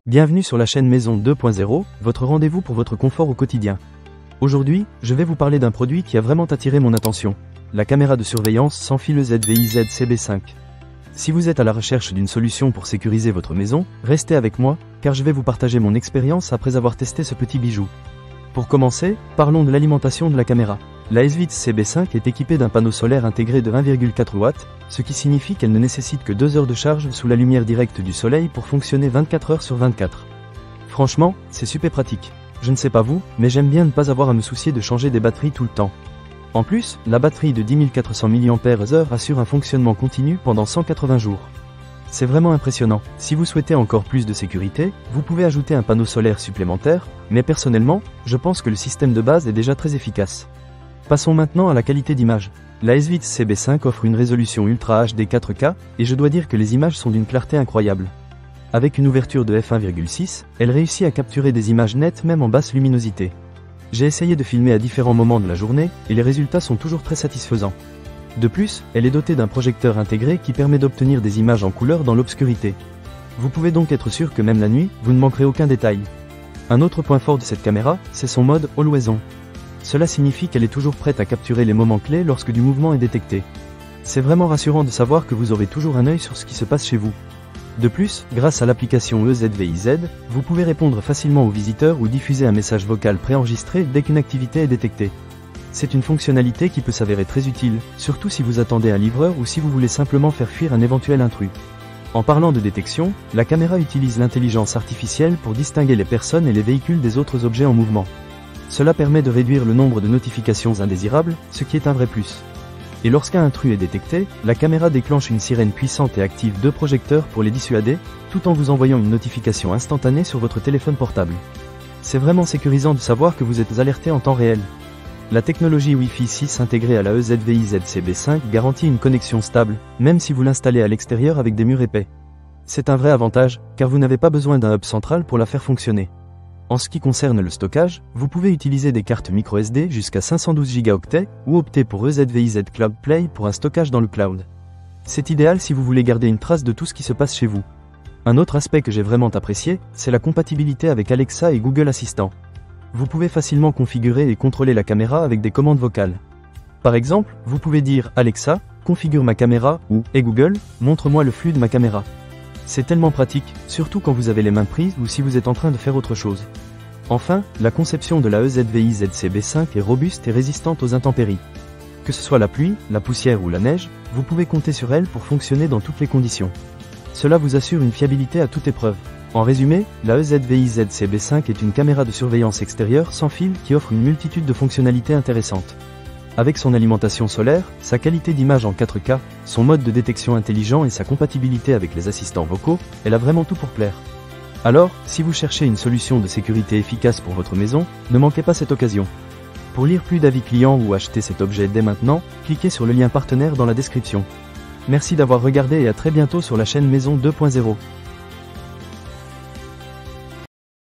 Bienvenue sur la chaîne Maison 2.0, votre rendez-vous pour votre confort au quotidien. Aujourd'hui, je vais vous parler d'un produit qui a vraiment attiré mon attention, la caméra de surveillance sans fil ZVIZ CB5. Si vous êtes à la recherche d'une solution pour sécuriser votre maison, restez avec moi, car je vais vous partager mon expérience après avoir testé ce petit bijou. Pour commencer, parlons de l'alimentation de la caméra. La SVIZ CB5 est équipée d'un panneau solaire intégré de 1,4 watts, ce qui signifie qu'elle ne nécessite que 2 heures de charge sous la lumière directe du soleil pour fonctionner 24 heures sur 24. Franchement, c'est super pratique. Je ne sais pas vous, mais j'aime bien ne pas avoir à me soucier de changer des batteries tout le temps. En plus, la batterie de 10 400 mAh assure un fonctionnement continu pendant 180 jours. C'est vraiment impressionnant. Si vous souhaitez encore plus de sécurité, vous pouvez ajouter un panneau solaire supplémentaire, mais personnellement, je pense que le système de base est déjà très efficace. Passons maintenant à la qualité d'image. La SVIZ CB5 offre une résolution Ultra HD 4K, et je dois dire que les images sont d'une clarté incroyable. Avec une ouverture de f1.6, elle réussit à capturer des images nettes même en basse luminosité. J'ai essayé de filmer à différents moments de la journée, et les résultats sont toujours très satisfaisants. De plus, elle est dotée d'un projecteur intégré qui permet d'obtenir des images en couleur dans l'obscurité. Vous pouvez donc être sûr que même la nuit, vous ne manquerez aucun détail. Un autre point fort de cette caméra, c'est son mode Always On. Cela signifie qu'elle est toujours prête à capturer les moments clés lorsque du mouvement est détecté. C'est vraiment rassurant de savoir que vous aurez toujours un œil sur ce qui se passe chez vous. De plus, grâce à l'application EZVIZ, vous pouvez répondre facilement aux visiteurs ou diffuser un message vocal préenregistré dès qu'une activité est détectée. C'est une fonctionnalité qui peut s'avérer très utile, surtout si vous attendez un livreur ou si vous voulez simplement faire fuir un éventuel intrus. En parlant de détection, la caméra utilise l'intelligence artificielle pour distinguer les personnes et les véhicules des autres objets en mouvement. Cela permet de réduire le nombre de notifications indésirables, ce qui est un vrai plus. Et lorsqu'un intrus est détecté, la caméra déclenche une sirène puissante et active 2 projecteurs pour les dissuader, tout en vous envoyant une notification instantanée sur votre téléphone portable. C'est vraiment sécurisant de savoir que vous êtes alerté en temps réel. La technologie Wi-Fi 6 intégrée à la EZVIZ CB5 garantit une connexion stable, même si vous l'installez à l'extérieur avec des murs épais. C'est un vrai avantage, car vous n'avez pas besoin d'un hub central pour la faire fonctionner. En ce qui concerne le stockage, vous pouvez utiliser des cartes microSD jusqu'à 512 Go ou opter pour EZVIZ Cloud Play pour un stockage dans le cloud. C'est idéal si vous voulez garder une trace de tout ce qui se passe chez vous. Un autre aspect que j'ai vraiment apprécié, c'est la compatibilité avec Alexa et Google Assistant. Vous pouvez facilement configurer et contrôler la caméra avec des commandes vocales. Par exemple, vous pouvez dire « Alexa, configure ma caméra » ou « Hey Google, montre-moi le flux de ma caméra ». C'est tellement pratique, surtout quand vous avez les mains prises ou si vous êtes en train de faire autre chose. Enfin, la conception de la EZVIZ CB5 est robuste et résistante aux intempéries. Que ce soit la pluie, la poussière ou la neige, vous pouvez compter sur elle pour fonctionner dans toutes les conditions. Cela vous assure une fiabilité à toute épreuve. En résumé, la EZVIZ CB5 est une caméra de surveillance extérieure sans fil qui offre une multitude de fonctionnalités intéressantes. Avec son alimentation solaire, sa qualité d'image en 4K, son mode de détection intelligent et sa compatibilité avec les assistants vocaux, elle a vraiment tout pour plaire. Alors, si vous cherchez une solution de sécurité efficace pour votre maison, ne manquez pas cette occasion. Pour lire plus d'avis clients ou acheter cet objet dès maintenant, cliquez sur le lien partenaire dans la description. Merci d'avoir regardé et à très bientôt sur la chaîne Maison 2.0.